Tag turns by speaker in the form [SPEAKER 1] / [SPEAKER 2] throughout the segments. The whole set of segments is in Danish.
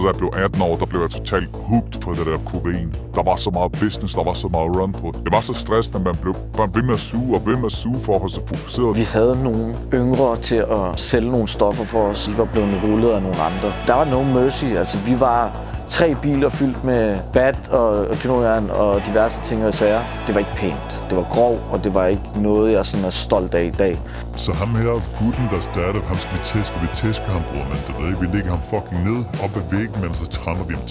[SPEAKER 1] da jeg blev 18 år, der blev jeg totalt hooked for det der kokain. Der var så meget business, der var så meget run på. Det var så stressende, at man blev ved med at suge og ved med at suge for at holde sig fokuseret.
[SPEAKER 2] Vi havde nogle yngre til at sælge nogle stoffer for os. De var blevet rullet af nogle andre. Der var no mercy. Altså, vi var 3 biler fyldt med bat og knogjern og diverse ting og sager. Det var ikke pænt. Det var grov, og det var ikke noget, jeg sådan er stolt af i dag.
[SPEAKER 1] Så ham her, gutten, der startede, ham skal vi tæske ham, bror, men det ved ikke. Vi lægger ham fucking ned op ad væggen, men så tramper vi ham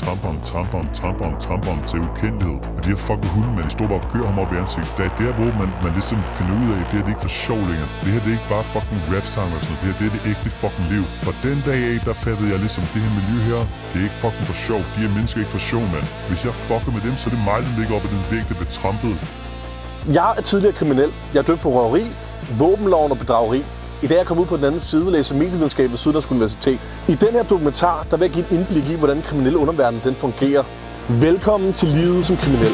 [SPEAKER 1] tamperen til ukendelighed. Og de her fucking hunde, man, de stod bare og kører ham op i ansigtet. Det er der, hvor man ligesom finder ud af, at det her det er ikke for sjov længere. Det her det er ikke bare fucking rap-sang eller sådan noget. Det her det er det ægte fucking liv. For den dag af, der fattede jeg ligesom, det her miljø her, det er ikke fucking for sjov. De her mennesker er ikke for sjov, mand. Hvis jeg fucker med dem, så er det mig, der ligger op ad den væg, der bliver trampet.
[SPEAKER 3] Jeg er tidligere kriminel. Jeg er dømt for røveri, våbenloven og bedrageri. I dag er jeg kommet ud på den anden side og læser medievidenskab ved Syddansk Universitet. I den her dokumentar, der vil jeg give et indblik i, hvordan kriminel underverden den fungerer. Velkommen til livet som kriminel.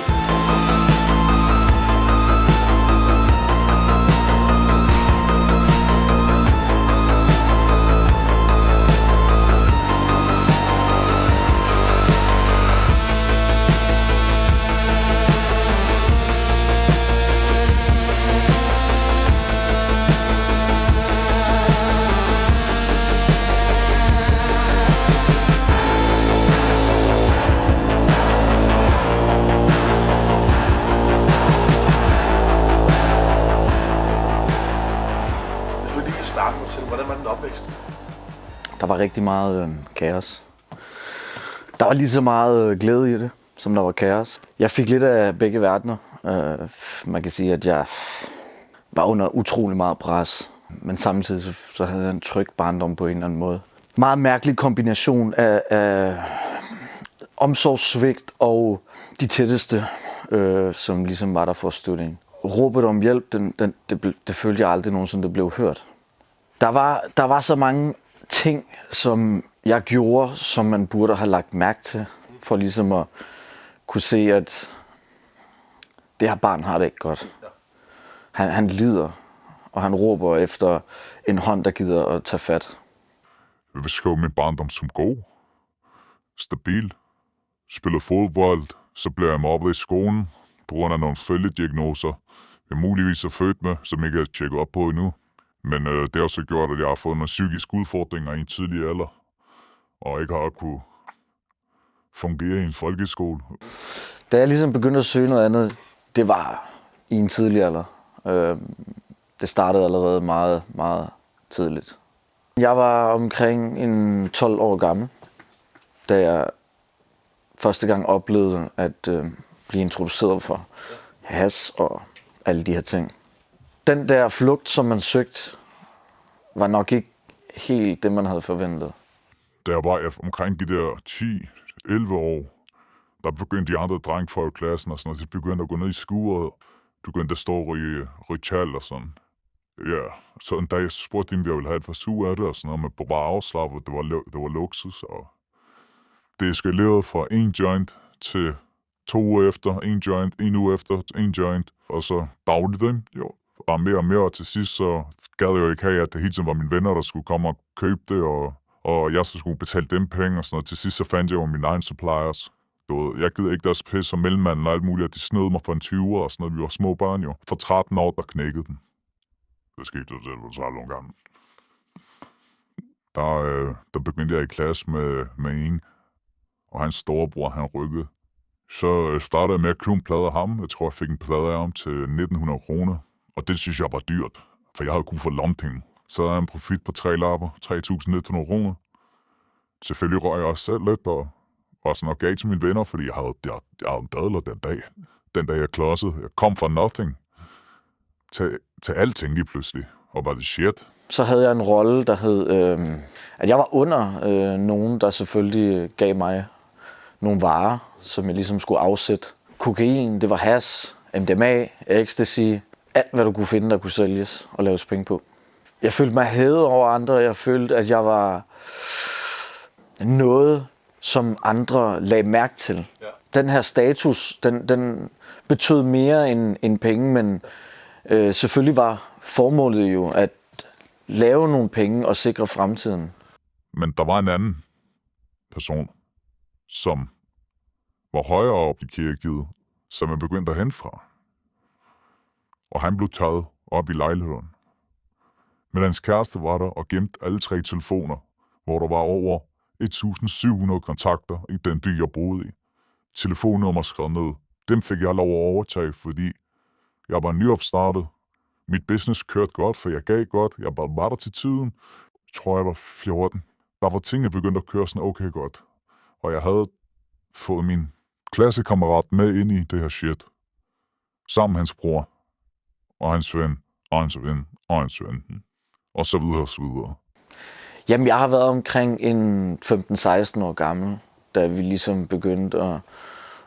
[SPEAKER 3] Hvordan var den opvækst?
[SPEAKER 2] Der var rigtig meget kaos. Der var lige så meget glæde i det, som der var kaos. Jeg fik lidt af begge verdener. Man kan sige, at jeg var under utrolig meget pres. Men samtidig så havde jeg en tryg barndom på en eller anden måde. Meget mærkelig kombination af omsorgssvigt og de tætteste, som ligesom var der for at støtte en. Råbet om hjælp, det følte jeg aldrig nogensinde, det blev hørt. Der var så mange ting, som jeg gjorde, som man burde have lagt mærke til, for ligesom at kunne se, at det her barn har det ikke godt. Han lider, og han råber efter en hånd, der gider at tage fat.
[SPEAKER 1] Jeg vil beskrive min barndom som god, stabil, spiller fodbold, så bliver jeg mobbet i skolen på grund af nogle følgediagnoser, jeg muligvis er født med, som jeg ikke har tjekket op på endnu. Men det har også gjort, at jeg har fået nogle psykiske udfordringer i en tidlig alder, og ikke har kunne fungere i en folkeskole.
[SPEAKER 2] Da jeg ligesom begyndte at søge noget andet, det var i en tidlig alder. Det startede allerede meget, meget tidligt. Jeg var omkring en 12 år gammel, da jeg første gang oplevede at blive introduceret for hash og alle de her ting. Den der flugt, som man søgte, var nok ikke helt det, man havde forventet.
[SPEAKER 1] Da jeg var omkring de der 10-11 år, der begyndte de andre drenge fra klassen og sådan noget, så begyndte at gå ned i skuret, begyndte at stå og ryge tjal og sådan. Ja, så en dag spurgte de, om jeg ville have et forsug af det og sådan noget, men bare afslappet, det var luksus. Og det eskalerede fra en joint til 2 uger efter, en joint, en uge efter, en joint, og så dagligt dem, jo. Og mere, og til sidst så gad jeg jo ikke have, at det hele tiden var mine venner, der skulle komme og købe det, og jeg så skulle betale dem penge og sådan noget. Til sidst så fandt jeg jo mine egne suppliers. Jeg gider ikke deres pis og mellemmanden og alt muligt, at de snød mig for en 20'er og sådan noget. Vi var små børn jo. For 13 år, der knækkede den. Det skete jo selv, så nogle gange. Der begyndte jeg i klasse med en, og hans storebror, han rykkede. Så startede jeg med at købe en plade af ham. Jeg tror, jeg fik en plade af ham til 1900 kroner. Og det synes jeg var dyrt, for jeg havde kun fået lompenge. Så havde jeg en profit på 3 lapper, 3.100 kroner. Selvfølgelig røg jeg også selv lidt, og sådan noget gav til mine venner, fordi jeg havde en dadler den dag. Den dag jeg klodsede. Jeg kom fra nothing til alting lige pludselig, og var det shit.
[SPEAKER 2] Så havde jeg en rolle, der hed, at jeg var under nogen, der selvfølgelig gav mig nogle varer, som jeg ligesom skulle afsætte. Kokain, det var hash, MDMA, ecstasy, alt hvad du kunne finde, der kunne sælges og laves penge på. Jeg følte mig hævet over andre, jeg følte, at jeg var noget, som andre lagde mærke til. Ja. Den her status, den betød mere end penge, men selvfølgelig var formålet jo at lave nogle penge og sikre fremtiden.
[SPEAKER 1] Men der var en anden person, som var højere op i kirkegivet, som jeg begyndte at hente fra. Og han blev taget op i lejligheden. Men hans kæreste var der og gemte alle 3 telefoner, hvor der var over 1.700 kontakter i den by, jeg boede i. Telefonnummer skrevet ned. Dem fik jeg lov at overtage, fordi jeg var nyopstartet. Mit business kørte godt, for jeg gav godt. Jeg var der til tiden. Jeg tror, jeg var 14. Der var tingene begyndt at køre sådan okay godt. Og jeg havde fået min klassekammerat med ind i det her shit. Sammen med hans bror. Og hans ven. Og hans ven. Og hans ven. Og så videre og så videre.
[SPEAKER 2] Jamen, jeg har været omkring en 15-16 år gammel, da vi ligesom begyndte at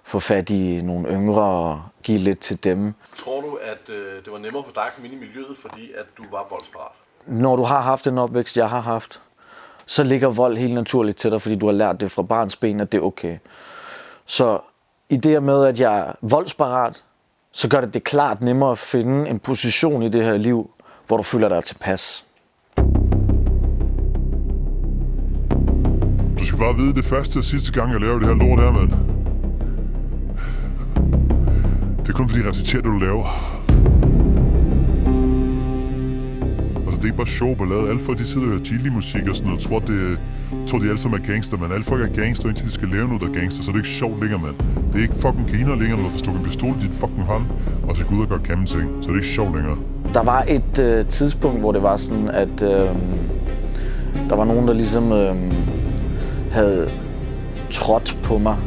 [SPEAKER 2] få fat i nogle yngre og give lidt til dem.
[SPEAKER 3] Tror du, at det var nemmere for dig at komme ind i miljøet, fordi at du var voldsparat?
[SPEAKER 2] Når du har haft en opvækst, jeg har haft, så ligger vold helt naturligt til dig, fordi du har lært det fra barns ben, at det er okay. Så i det med, at jeg er voldsparat, så gør det klart nemmere at finde en position i det her liv, hvor du føler dig tilpas.
[SPEAKER 1] Du skal bare vide, det første og sidste gang, jeg laver det her lort her, mand. Det er kun fordi, jeg reciterer det, du laver. Altså, det er ikke bare sjov ballade. Alle folk, de sidder og hører chili-musik og sådan noget. Tror de alle sammen er gangster, men alle folk er gangster, indtil de skal lave noget, der er gangster. Så det er ikke sjovt længere, mand. Det er ikke fucking griner længere, når du får stukket en pistol i dit fucking hånd, og så gå ud og gøre kæmpe ting. Så det er ikke sjovt længere.
[SPEAKER 2] Der var et tidspunkt, hvor det var sådan, at der var nogen, der ligesom havde trådt på mig,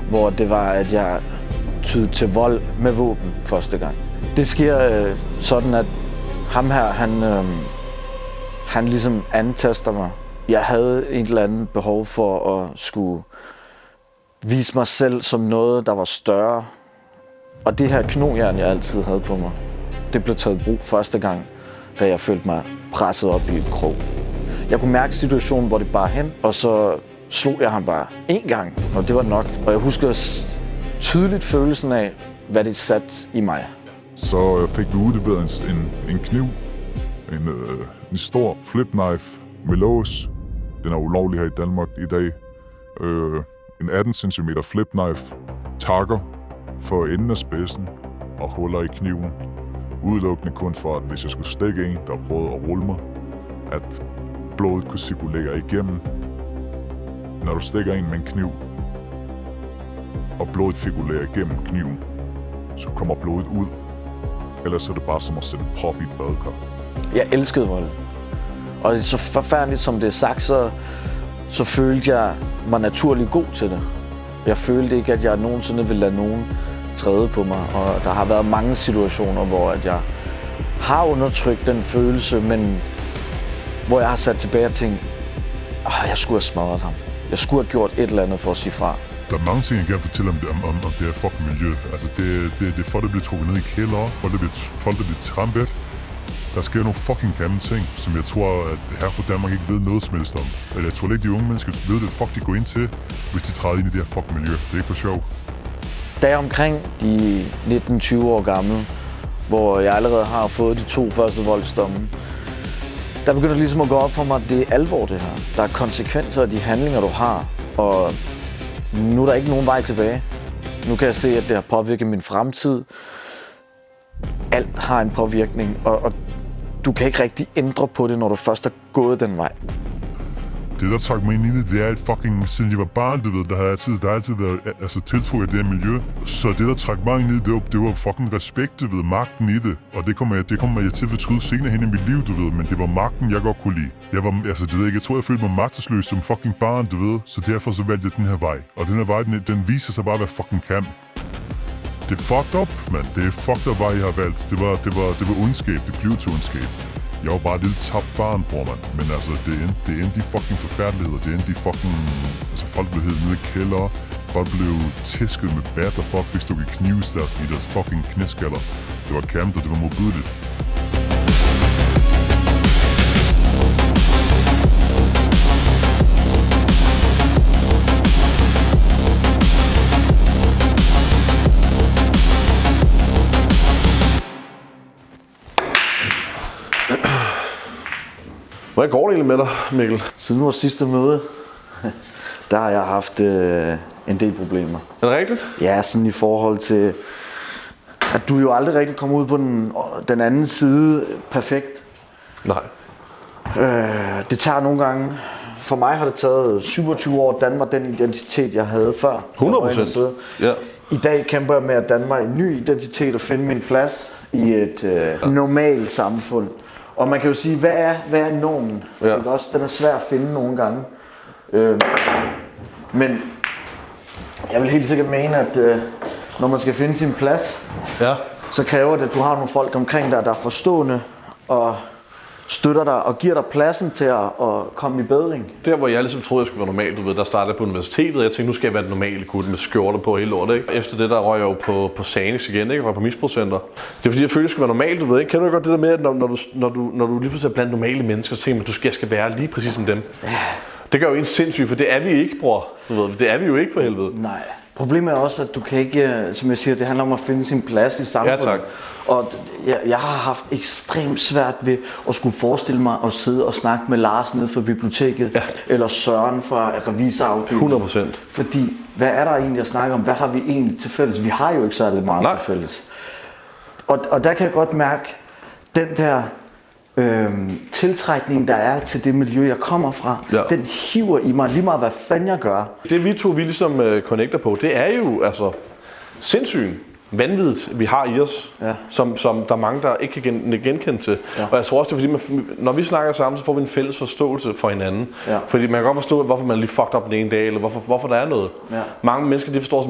[SPEAKER 2] hvor det var, at jeg tydede til vold med våben første gang. Det sker sådan, at ham her, han ligesom antaster mig. Jeg havde et eller andet behov for at skulle vise mig selv som noget, der var større. Og det her knogjern, jeg altid havde på mig, det blev taget i brug første gang, da jeg følte mig presset op i et krog. Jeg kunne mærke situationen, hvor det bare hen, og så slog jeg ham bare én gang, og det var nok. Og jeg husker tydeligt følelsen af, hvad det satte i mig.
[SPEAKER 1] Så fik vi udleveret en kniv, en stor flipknife med lås. Den er ulovlig her i Danmark i dag. En 18 cm flipknife, takker for enden af spidsen og huller i kniven. Udelukkende kun for, at hvis jeg skulle stikke en, der prøvede at rulle mig, at blodet kunne cirkulere igennem. Når du stikker en med en kniv, og blodet cirkulerer igennem kniven, så kommer blodet ud. Ellers er det bare som at sætte en prop i et badekar.
[SPEAKER 2] Jeg elskede vold. Og så forfærdeligt som det er sagt, så følte jeg mig naturligt god til det. Jeg følte ikke, at jeg nogensinde ville lade nogen træde på mig. Og der har været mange situationer, hvor at jeg har undertrykt den følelse, men hvor jeg har sat tilbage og tænkt, jeg skulle have smadret ham. Jeg skulle have gjort et eller andet for at sige fra.
[SPEAKER 1] Der er mange ting, jeg kan fortælle om det her fucking miljø. Altså, det er folk, der bliver trukket ned i kælder, folk, der bliver trampet. Der sker nogle fucking gamle ting, som jeg tror, at her fra Danmark ikke ved noget som helst om. Eller jeg tror ikke, de unge mennesker ved det, fuck de går ind til, hvis de træder ind i det her fucking miljø. Det er ikke for sjov.
[SPEAKER 2] Da jeg omkring de 19-20 år gammel, hvor jeg allerede har fået de 2 første voldsdomme, der begynder ligesom at gå op for mig, at det er alvor det her. Der er konsekvenser af de handlinger, du har, og nu er der ikke nogen vej tilbage. Nu kan jeg se, at det har påvirket min fremtid. Alt har en påvirkning, og du kan ikke rigtig ændre på det, når du først er gået den vej.
[SPEAKER 1] Det, der trak mig ind i det, det er at fucking, siden jeg var barn, du ved, der har altid været tiltro i det her miljø. Så det, der trak mig ind i det var fucking respekt, du ved, magten i det. Og det kommer jeg til at fortryde senere hen i mit liv, du ved, men det var magten, jeg godt kunne lide. Jeg tror, jeg følte mig magtesløs som fucking barn, du ved, så derfor så valgte jeg den her vej. Og den her vej, den viser sig bare, hvad fucking kan. Det er fucked up, mand. Det er fucked up vej, jeg har valgt. Det var ondskab. Det blev til ondskab. Jeg var bare et lille tabt barn, bror, mand. Men altså, det endte de fucking forfærdeligheder. Det endte de fucking... Altså, folk blev hævet ned i kælder. Folk blev tæsket med batter. Folk fik stukket knivslærs i deres fucking knæskaller. Det var kamp, og det var modbydeligt.
[SPEAKER 3] Hvordan går det egentlig med dig, Mikkel?
[SPEAKER 2] Siden vores sidste møde, der har jeg haft en del problemer.
[SPEAKER 3] Er det rigtigt?
[SPEAKER 2] Ja, sådan i forhold til, at du jo aldrig rigtig kommer ud på den anden side perfekt.
[SPEAKER 3] Nej.
[SPEAKER 2] Det tager nogle gange, for mig har det taget 27 år at danne mig den identitet, jeg havde før.
[SPEAKER 3] 100%. Ja.
[SPEAKER 2] I dag kæmper jeg med at danne mig en ny identitet og finde min plads i et normalt samfund. Og man kan jo sige, hvad er normen? Ja. Også, den er svær at finde nogle gange. Men jeg vil helt sikkert mene, at når man skal finde sin plads, så kræver det, at du har nogle folk omkring dig, der er forstående og støtter dig og giver dig pladsen til at komme i bedring.
[SPEAKER 3] Der hvor jeg ligesom troede, jeg skulle være normal, du ved, der startede jeg på universitetet, og jeg tænkte, nu skal jeg være den normale gut med skjorter på hele lortet, ikke? Efter det, der røg jeg jo på Sanix igen, ikke? Jeg røg på misbrugscenter. Det er fordi, jeg følte, jeg skulle være normal, du ved, ikke? Kender du godt det der med, at når du lige pludselig er blandt normale mennesker, så tænker man, jeg skal være lige præcis som dem. Det gør jo en sindssygt, for det er vi ikke, bror. Du ved, det er vi jo ikke for helvede.
[SPEAKER 2] Nej. Problemet er også, at du kan ikke, som jeg siger, det handler om at finde sin plads i samfundet.
[SPEAKER 3] Ja, tak.
[SPEAKER 2] Og jeg har haft ekstremt svært ved at skulle forestille mig at sidde og snakke med Lars nede fra biblioteket, eller Søren fra revisorafdelingen.
[SPEAKER 3] 100%.
[SPEAKER 2] Fordi, hvad er der egentlig at snakke om? Hvad har vi egentlig til fælles? Vi har jo ikke særlig meget til fælles. Og der kan jeg godt mærke, den der tiltrækning, der er til det miljø, jeg kommer fra, den hiver i mig lige meget, hvad fanden jeg gør. Det
[SPEAKER 3] vi ligesom connecter på, det er jo altså sindssygt vanvittigt, vi har i os, som der er mange, der ikke kan genkende til. Ja. Og jeg tror også, det er fordi, når vi snakker sammen, så får vi en fælles forståelse for hinanden. Ja. Fordi man kan godt forstå, hvorfor man lige fucked up den ene dag, eller hvorfor der er noget. Ja. Mange mennesker, de forstår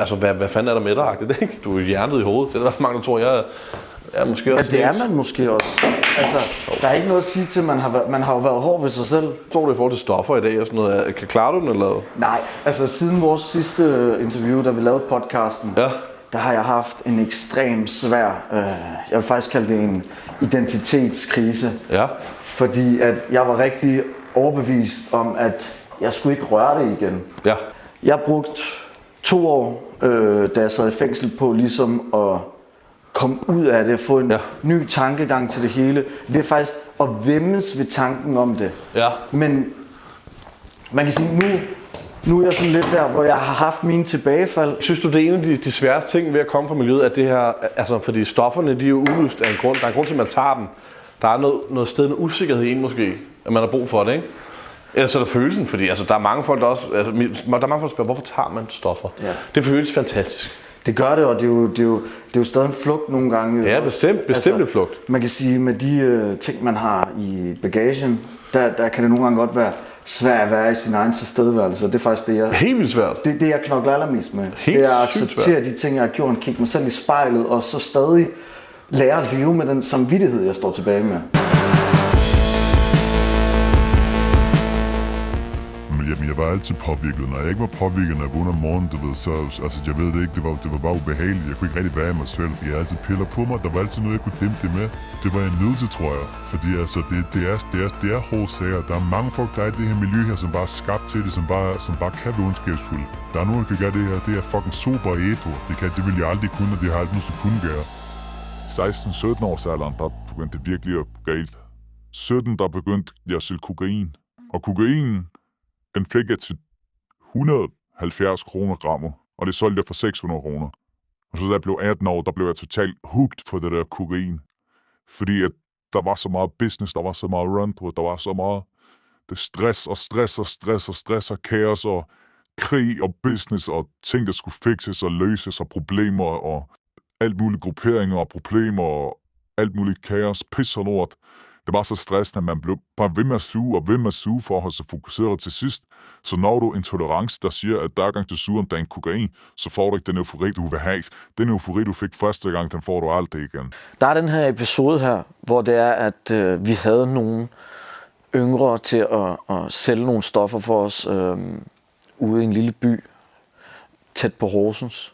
[SPEAKER 3] sådan, hvad fanden er der med dig? Ikke? Du er hjertet i hovedet. Det er der mange, der tror, jeg er måske også.
[SPEAKER 2] Ja, det er man måske også. Altså, der er ikke noget at sige til, man har jo været hård ved sig selv.
[SPEAKER 3] Tror du i forhold til stoffer i dag og sådan noget? Kan klare du den, eller?
[SPEAKER 2] Nej, altså siden vores sidste interview, da vi lavede podcasten, der har jeg haft en ekstremt svær, jeg vil faktisk kalde det en identitetskrise. Ja. Fordi at jeg var rigtig overbevist om, at jeg skulle ikke røre det igen. Ja. Jeg brugte 2 år, da jeg sad i fængsel på ligesom at komme ud af det, få en ny tankegang til det hele. Det er faktisk at væmmes ved tanken om det. Ja. Men man kan sige, nu er jeg sådan lidt der, hvor jeg har haft mine tilbagefald.
[SPEAKER 3] Synes du, det er en af de sværeste ting ved at komme fra miljøet, at det her, altså fordi stofferne, de er jo udløst af en grund. Der er en grund til, at man tager dem. Der er noget sted, en usikkerhed i en måske, at man har brug for det, ikke? Ellers er der følelsen, fordi altså, der er mange folk, der også, der er mange folk, der spørger, hvorfor tager man stoffer? Ja. Det føles fantastisk.
[SPEAKER 2] Det gør det, og det er jo stadig en flugt nogle gange.
[SPEAKER 3] Ja, bestemt en flugt.
[SPEAKER 2] Man kan sige, med de ting, man har i bagagen, der kan det nogle gange godt være svært at være i sin egen tilstedeværelse. Det er faktisk det, jeg...
[SPEAKER 3] Helt vildt svært.
[SPEAKER 2] Det jeg knokler allermest med. Helt det er at acceptere de ting, jeg har gjort, kigge mig selv i spejlet, og så stadig lære at leve med den samvittighed, jeg står tilbage med.
[SPEAKER 1] Jeg var altid påvirket. Når jeg ikke var påvirket, når jeg vågnede om morgenen, du ved, så, altså, jeg ved det ikke, det var bare ubehageligt. Jeg kunne ikke rigtig være i mig selv. Jeg havde altid piller på mig. Der var altid noget, jeg kunne dæmpe det med. Det var jeg nødt til, tror jeg. Fordi altså, det er hårde sager. Der er mange folk, der er i det her miljø her, som bare er skabt til det, som bare kan være ondskabsfulde. Der er nogen, der kan gøre det her. Det er fucking super ædru. Det vil jeg aldrig kunne, og det har jeg aldrig noget kunne gøre. 16-17 års alderen, der begyndte det virkelig at galt. 17, der begyndte jeg at sælge kokain. Og kokain, den fik jeg til 170 kroner grammer, og det solgte jeg for 600 kroner. Og så da jeg blev 18 år, der blev jeg totalt hooked for det der kokain. Fordi at der var så meget business, der var så meget run på, der var så meget det stress og kaos og krig og business og ting, der skulle fikses og løses og problemer og alt mulige grupperinger og problemer og alt muligt kaos, pis og lort. Det var så stressende, at man blev bare ved med at suge for at holde sig fokuseret til sidst. Så når du intolerance, der siger, at hver gang du suger om dagen kokain, så får du ikke den eufori, du vil have. Den eufori, du fik første gang, den får du aldrig igen.
[SPEAKER 2] Der er den her episode her, hvor det er, at vi havde nogle yngre til at sælge nogle stoffer for os ude i en lille by, tæt på Horsens.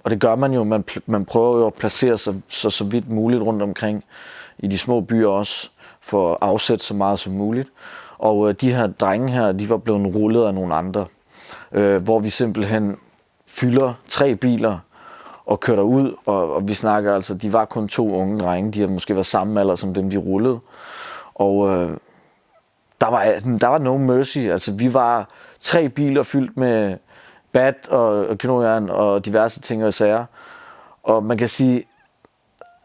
[SPEAKER 2] Og det gør man jo, man prøver jo at placere sig så vidt muligt rundt omkring i de små byer også, for at afsætte så meget som muligt. Og de her drenge her, de var blevet rullet af nogle andre, hvor vi simpelthen fylder 3 biler og kører ud, og vi snakker altså, de var kun 2 unge drenge, de har måske været samme alder som dem, de rullede. Og der var no mercy. Altså, vi var 3 biler fyldt med bat og knogjern og diverse ting og sager. Og man kan sige,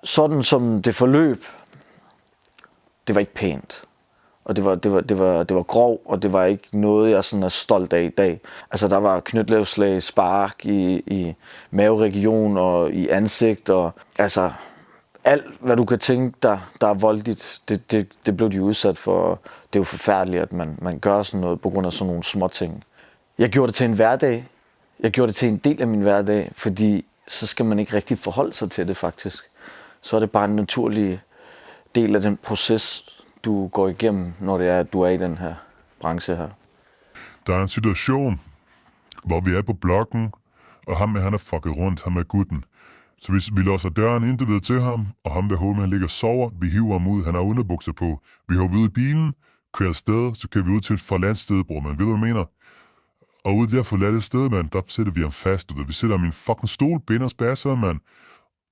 [SPEAKER 2] sådan som det forløb, det var ikke pænt. Og det var grov, og det var ikke noget, jeg sådan er stolt af i dag. Altså, der var knytlævslag, spark i maveregion og i ansigt, og altså alt, hvad du kan tænke, der er voldeligt, det blev de udsat for. Det er jo forfærdeligt, at man gør sådan noget på grund af sådan nogle små ting. Jeg gjorde det til en hverdag. Jeg gjorde det til en del af min hverdag, fordi så skal man ikke rigtig forholde sig til det, faktisk. Så er det bare en naturlig del af den proces, du går igennem, når det er, at du er i den her branche her.
[SPEAKER 1] Der er en situation, hvor vi er på blokken, og ham han er fucket rundt, ham er gutten. Så vi låser døren ind, ved til ham, og ham der homie, han ligger og sover. Vi hiver ham ud, han har underbukser på. Vi hopper ud i bilen, kører afsted, så kører vi ud til et forladt sted, bror, man. Ved du, hvad jeg mener? Og ude der forladte sted, mand, der sætter vi ham fast. Vi sætter ham i en fucking stol, binder os basser, mand.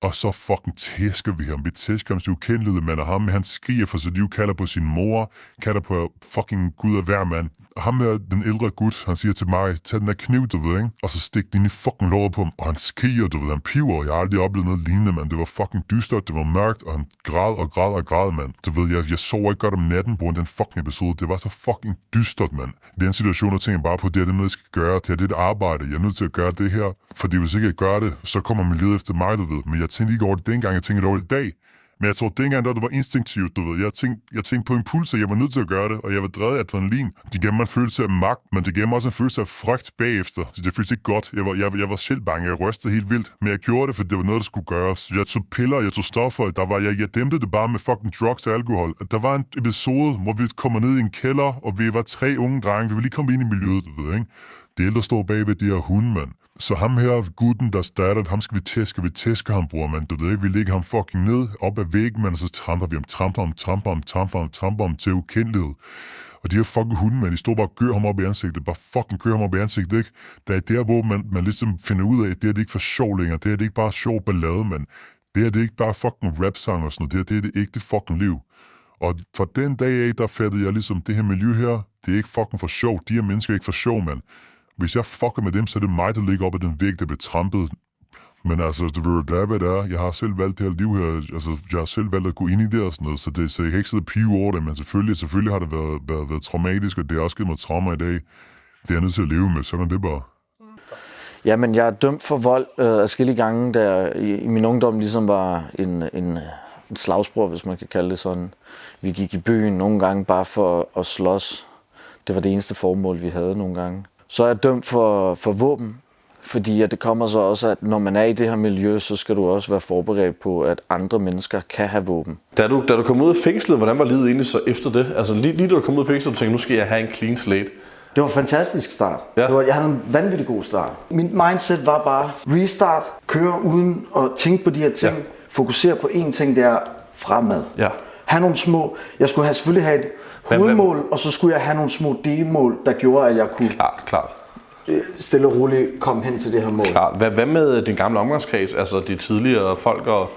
[SPEAKER 1] Og så fucking tæsker vi ham. Vi tæsker ham til ukendelighed, mand. Og ham, han skriger for sit liv, kalder på sin mor, kalder på fucking Gud og hver mand. Og ham der, den ældre gut, han siger til mig, tag den der kniv, du ved, ikke? Og så stik den ind i fucking låret på ham. Og han skriger, du ved, han piver. Jeg har aldrig oplevet noget lignende, mand. Det var fucking dystert, det var mørkt, og han græd, mand. Du ved, jeg sover ikke godt om natten på den fucking episode. Det var så fucking dystert, mand. Det er en situation, jeg tænker bare på, det er noget, jeg skal gøre. Det er et arbejde. Jeg er nødt til at gøre det her. Fordi hvis ikke jeg gør det, så kommer miljøet efter mig, du ved. Men jeg tænkte ikke over det dengang, jeg tænkte over det i dag. Men jeg tror, dengang det var instinktivt, du ved. Jeg tænkte på impulser, jeg var nødt til at gøre det, og jeg var drevet af adrenalin. Det gav mig en følelse af magt, men det gav mig også en følelse af frygt bagefter. Så det føltes ikke godt. Jeg var selv bange, jeg rystede helt vildt. Men jeg gjorde det, for det var noget, der skulle gøres. Jeg tog piller, jeg tog stoffer, jeg dæmpede det bare med fucking drugs og alkohol. Der var en episode, hvor vi kommer ned i en kælder, og vi var 3 unge drenge. Vi ville lige komme ind i miljøet, du ved, ikke? Det ældre står bagved de her hunde, mand. Så ham her, gutten, der startede, ham skal vi tæske ham, bror, mand. Du ved ikke, vi lægger ham fucking ned, op ad væggen, mand, og så tramper vi ham, tramper ham til ukendelighed. Og de her fucking hunde, mand, de står bare og gør ham op i ansigtet, ikke? Der er der, hvor man ligesom finder ud af, at det er det ikke for sjov længere, det er det ikke bare sjov ballade, mand. Det er det ikke bare fucking rap-sang og sådan noget, det er det ægte fucking liv. Og fra den dag af, der fattede jeg ligesom, det her miljø her, det er ikke fucking for sjov, de her mennesker er ikke for sjov, mand. Hvis jeg fucker med dem, så er det mig, der ligger op ad den væg, der bliver trampet. Men altså, det er, hvad det er. Jeg har selv valgt det her liv her. Altså, jeg har selv valgt at gå ind i det og sådan noget, så jeg kan ikke sidde og pive over det, men selvfølgelig har det været traumatisk, og det har også givet mig traumer i dag. Det er jeg nødt til at leve med, sådan er det bare.
[SPEAKER 2] Jamen, jeg er dømt for vold adskillige gange, der i min ungdom ligesom var en slagsbror, hvis man kan kalde det sådan. Vi gik i byen nogle gange bare for at slås. Det var det eneste formål, vi havde nogle gange. Så er jeg dømt for våben, fordi det kommer så også, at når man er i det her miljø, så skal du også være forberedt på, at andre mennesker kan have våben.
[SPEAKER 3] Da du kom ud af fængslet, hvordan var livet egentlig så efter det? Altså lige da du kom ud af fængslet, du tænkte, nu skal jeg have en clean slate.
[SPEAKER 2] Det var en fantastisk start.
[SPEAKER 3] Ja.
[SPEAKER 2] Jeg havde en vanvittig god start. Min mindset var bare restart, køre uden at tænke på de her ting, fokusere på én ting, det er fremad.
[SPEAKER 3] Ja.
[SPEAKER 2] Have nogle små, jeg skulle selvfølgelig have et hovedmål, og så skulle jeg have nogle små delmål, der gjorde, at jeg kunne
[SPEAKER 3] klart.
[SPEAKER 2] Stille og roligt komme hen til det her mål.
[SPEAKER 3] Klart. Hvad med din gamle omgangskreds, altså de tidligere folk? Og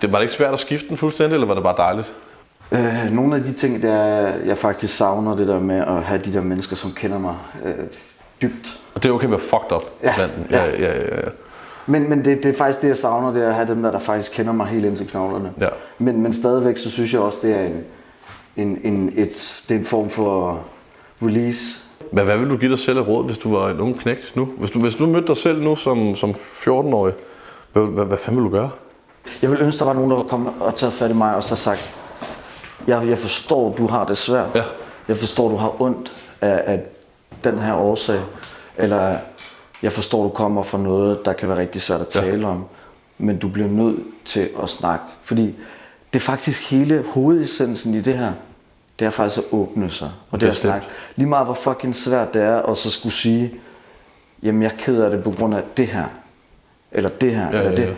[SPEAKER 3] var det ikke svært at skifte den fuldstændig, eller var det bare dejligt?
[SPEAKER 2] Nogle af de ting, der jeg faktisk savner, det der med at have de der mennesker, som kender mig dybt. Og
[SPEAKER 3] det er okay at være fucked up blandt dem? Ja.
[SPEAKER 2] Men det er faktisk det, jeg savner, det er at have dem, der faktisk kender mig helt ind til knoglerne. Ja. Men stadigvæk, så synes jeg også, det er det er en form for release.
[SPEAKER 3] Hvad vil du give dig selv af råd, hvis du var en ung knægt nu? Hvis du mødte dig selv nu som 14-årig, hvad fanden vil du gøre?
[SPEAKER 2] Jeg vil ønske, der var nogen, der kom og taget fat i mig og så sagt, jeg forstår, du har det svært. Ja. Jeg forstår, du har ondt af den her årsag. Eller jeg forstår, du kommer fra noget, der kan være rigtig svært at tale om. Men du bliver nødt til at snakke. Fordi det er faktisk hele hovedessensen i det her. Det er faktisk at åbne sig. Og det er at snakke. Lige meget hvor fucking svært det er, og så skulle sige, jamen jeg er ked af det på grund af det her. Eller det her. Eller det.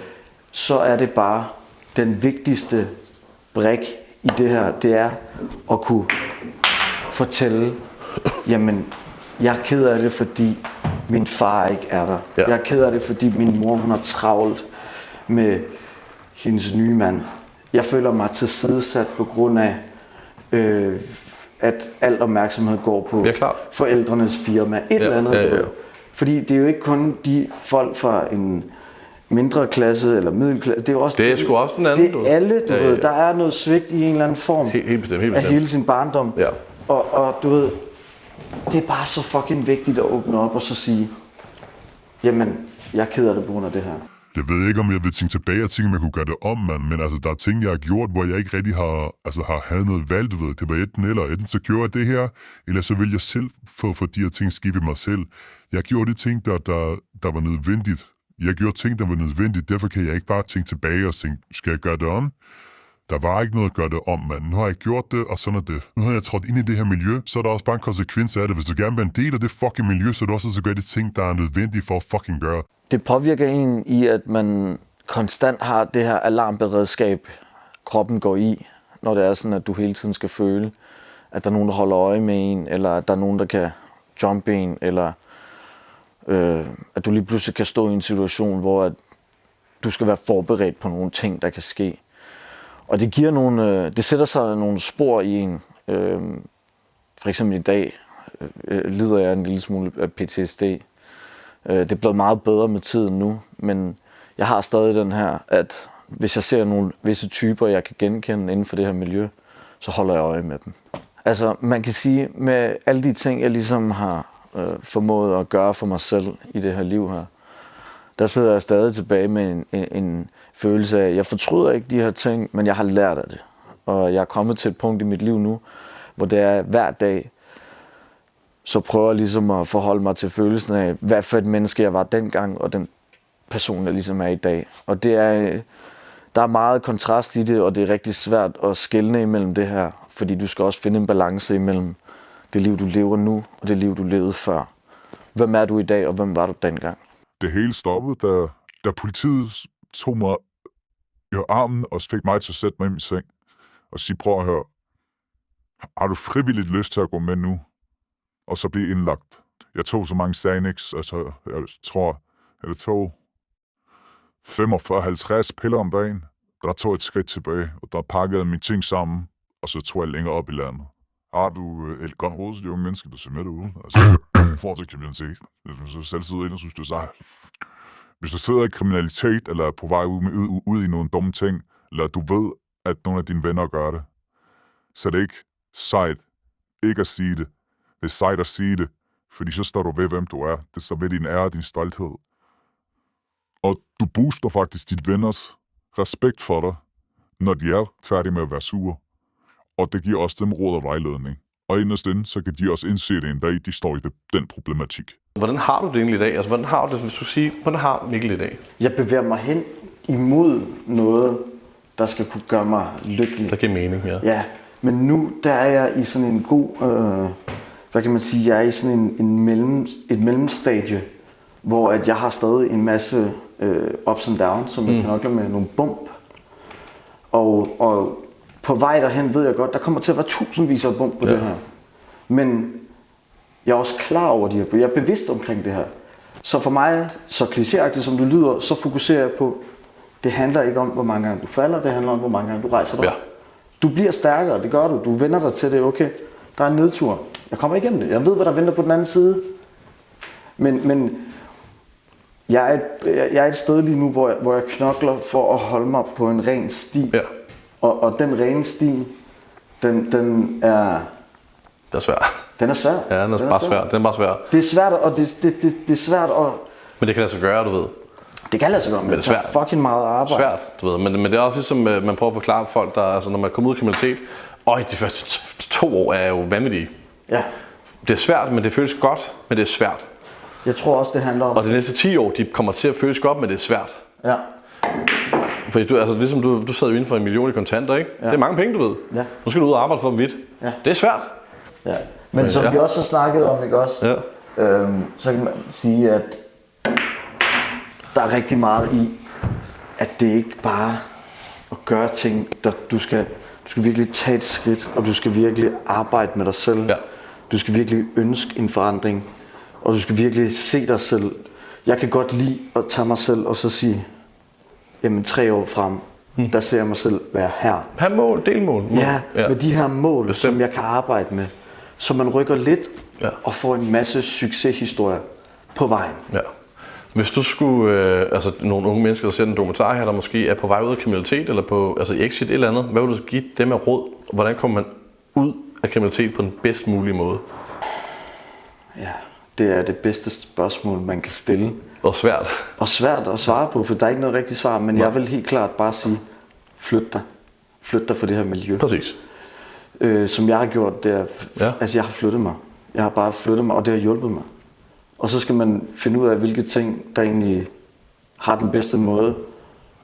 [SPEAKER 2] Så er det bare den vigtigste brik i det her. Det er at kunne fortælle, jamen jeg er ked af det, fordi min far ikke er der. Ja. Jeg er ked af det, fordi min mor hun har travlt med hendes nye mand. Jeg føler mig tilsidesat på grund af, at alt opmærksomhed går på
[SPEAKER 3] klart.
[SPEAKER 2] forældrenes firma, et eller andet.
[SPEAKER 3] Ja.
[SPEAKER 2] Fordi det er jo ikke kun de folk fra en mindre klasse eller middelklasse. Det er jo også
[SPEAKER 3] det er sgu også den anden.
[SPEAKER 2] Det er alle, du ved. Der er noget svigt i en eller anden form
[SPEAKER 3] Helt bestemt.
[SPEAKER 2] af hele sin barndom.
[SPEAKER 3] Ja.
[SPEAKER 2] Og du ved, det er bare så fucking vigtigt at åbne op og så sige, jamen, jeg er ked af det på grund af det her.
[SPEAKER 1] Jeg ved ikke, om jeg vil tænke tilbage og tænke, om jeg kunne gøre det om, mand. Men altså, der er ting, jeg har gjort, hvor jeg ikke rigtig har havde noget valg, du ved. Det var enten så gjorde jeg det her, eller så vil jeg selv få de her ting ske ved mig selv. Jeg gjorde de ting, der var nødvendigt. Jeg gjorde ting, der var nødvendigt. Derfor kan jeg ikke bare tænke tilbage og tænke, skal jeg gøre det om? Der var ikke noget at gøre det om, mand. Nu har jeg gjort det, og sådan er det. Nu har jeg trådt ind i det her miljø, så er der også bare en konsekvens af det. Hvis du gerne vil være en del af det fucking miljø, så er du også så gøre de ting, der er nødvendige for at fucking gøre.
[SPEAKER 2] Det påvirker en i, at man konstant har det her alarmberedskab, kroppen går i, når det er sådan, at du hele tiden skal føle, at der er nogen, der holder øje med en, eller at der er nogen, der kan jumpe en, eller at du lige pludselig kan stå i en situation, hvor at du skal være forberedt på nogle ting, der kan ske. Og det giver det sætter sig nogle spor i en. For eksempel i dag lider jeg en lille smule af PTSD. Det er blevet meget bedre med tiden nu, men jeg har stadig den her, at hvis jeg ser nogle visse typer, jeg kan genkende inden for det her miljø, så holder jeg øje med dem. Altså man kan sige, med alle de ting, jeg ligesom har formået at gøre for mig selv i det her liv her, der sidder jeg stadig tilbage med en følelse af, jeg fortryder ikke de her ting, men jeg har lært af det. Og jeg er kommet til et punkt i mit liv nu, hvor det er hver dag, så prøver jeg ligesom at forholde mig til følelsen af, hvad for et menneske jeg var dengang, og den person, jeg ligesom er i dag. Og der er meget kontrast i det, og det er rigtig svært at skelne imellem det her, fordi du skal også finde en balance imellem det liv, du lever nu, og det liv, du levede før. Hvem er du i dag, og hvem var du dengang?
[SPEAKER 1] Det hele stoppede, da politiet tog mig i armen og fik mig til at sætte mig i min seng og sige, prøv at høre, har du frivilligt lyst til at gå med nu? Og så blive indlagt. Jeg tog så mange Xanax, altså jeg tror, jeg tog 45-50 piller om dagen. Der tog et skridt tilbage, og der pakkede jeg mine ting sammen, og så tog jeg længere op i landet. Har du et godt hoved, så de unge mennesker, der ser med derude? Altså, for til kriminalitet. Hvis du selv sidder inde og synes, det er sejt. Hvis du sidder i kriminalitet, eller er på vej ud i nogle dumme ting, eller du ved, at nogle af dine venner gør det, så er det ikke sejt ikke at sige det. Det er sejt at sige det, fordi så står du ved, hvem du er. Det står ved din ære og din stolthed. Og du booster faktisk dit venners respekt for dig, når de er færdige med at være sure. Og det giver også dem råd og vejledning. Og inderst inde, så kan de også indse det en dag, de står i den problematik.
[SPEAKER 3] Hvordan har du det egentlig i dag? Altså, hvordan har du det, hvis du siger, hvordan har Mikkel i dag?
[SPEAKER 2] Jeg bevæger mig hen imod noget, der skal kunne gøre mig lykkelig.
[SPEAKER 3] Der giver mening, ja.
[SPEAKER 2] Ja, men nu der er jeg i sådan en god, hvad kan man sige, jeg er i sådan et mellemstadie, hvor at jeg har stadig en masse ups and downs, som jeg knokler med nogle bump. Og på vej derhen ved jeg godt, der kommer til at være tusindvis af bump på det her. Men jeg er også klar over de her, jeg er bevidst omkring det her. Så for mig, så klichéagtigt som det lyder, så fokuserer jeg på, det handler ikke om, hvor mange gange du falder, det handler om, hvor mange gange du rejser dig.
[SPEAKER 3] Ja.
[SPEAKER 2] Du bliver stærkere, det gør du. Du vender dig til det, okay, der er en nedtur. Jeg kommer igennem det. Jeg ved, hvad der venter på den anden side. Men jeg er et sted lige nu, hvor jeg knokler for at holde mig på en ren sti.
[SPEAKER 3] Ja.
[SPEAKER 2] Og den rene sti, den er...
[SPEAKER 3] Det er svært.
[SPEAKER 2] Den er svær.
[SPEAKER 3] Ja, den er bare svær. Den er bare svær.
[SPEAKER 2] Det er svært, og det er svært at...
[SPEAKER 3] Men det kan lade sig gøre, du ved.
[SPEAKER 2] Det kan lade sig gøre, men det er fucking meget arbejde.
[SPEAKER 3] Svært, du ved. Men det er også ligesom, man prøver at forklare folk, der, altså når man kommer ud af kriminalitet, de første 2 år er jo vanvittige. Ja. Det er svært, men det føles godt, men det er svært.
[SPEAKER 2] Jeg tror også, det handler om...
[SPEAKER 3] Og de næste 10 år, de kommer til at føles godt, men det er svært.
[SPEAKER 2] Ja.
[SPEAKER 3] Fordi ligesom du sad jo inden for 1 million i kontanter, ikke? Ja. Det er mange penge, du ved. Ja. Nu skal du ud og arbejde for dem vidt. Ja. Det er svært.
[SPEAKER 2] Ja. Men som vi også har snakket om, ikke også? Ja. Så kan man sige, at der er rigtig meget i, at det ikke bare at gøre ting, der du skal virkelig tage et skridt, og du skal virkelig arbejde med dig selv. Ja. Du skal virkelig ønske en forandring, og du skal virkelig se dig selv. Jeg kan godt lide at tage mig selv og så sige, jamen 3 år frem, der ser jeg mig selv være her.
[SPEAKER 3] Have mål, delmål.
[SPEAKER 2] Ja, med de her mål,
[SPEAKER 3] Bestemt.
[SPEAKER 2] som jeg kan arbejde med. Så man rykker lidt
[SPEAKER 3] Ja.
[SPEAKER 2] og får en masse succeshistorier på vejen.
[SPEAKER 3] Ja. Hvis du skulle, altså nogle unge mennesker, der ser den dokumentar her, der måske er på vej ud af kriminalitet, eller på exit et eller andet, hvad vil du give dem af råd? Hvordan kommer man ud af kriminalitet på den bedst mulige måde?
[SPEAKER 2] Ja, det er det bedste spørgsmål, man kan stille.
[SPEAKER 3] Og svært.
[SPEAKER 2] Og svært at svare på, for der er ikke noget rigtigt svar, men jeg vil helt klart bare sige, flyt dig. Flyt dig fra det her miljø.
[SPEAKER 3] Præcis.
[SPEAKER 2] Som jeg har gjort, det er, altså jeg har flyttet mig. Jeg har bare flyttet mig, og det har hjulpet mig. Og så skal man finde ud af, hvilke ting, der egentlig har den bedste måde,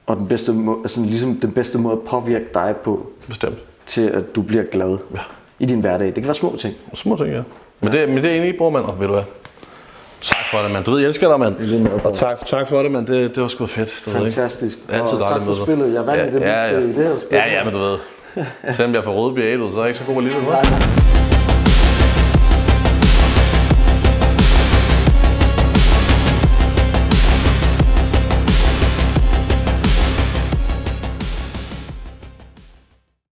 [SPEAKER 2] og den bedste altså ligesom den bedste måde at påvirke dig på.
[SPEAKER 3] Bestemt.
[SPEAKER 2] Til at du bliver glad i din hverdag. Det kan være små ting.
[SPEAKER 3] Små ting, ja. Men det er egentlig, bror, mand. Ved du hvad? Tak for det, mand. Du ved, jeg elsker dig, mand. Og tak for det, mand. Det var sgu fedt.
[SPEAKER 2] Fantastisk.
[SPEAKER 3] Altid
[SPEAKER 2] og tak for spillet. Jeg vandt det mindste i det her spil.
[SPEAKER 3] Ja, men du ved. Selvom jeg får røde bjælet, så er jeg ikke så god alligevel.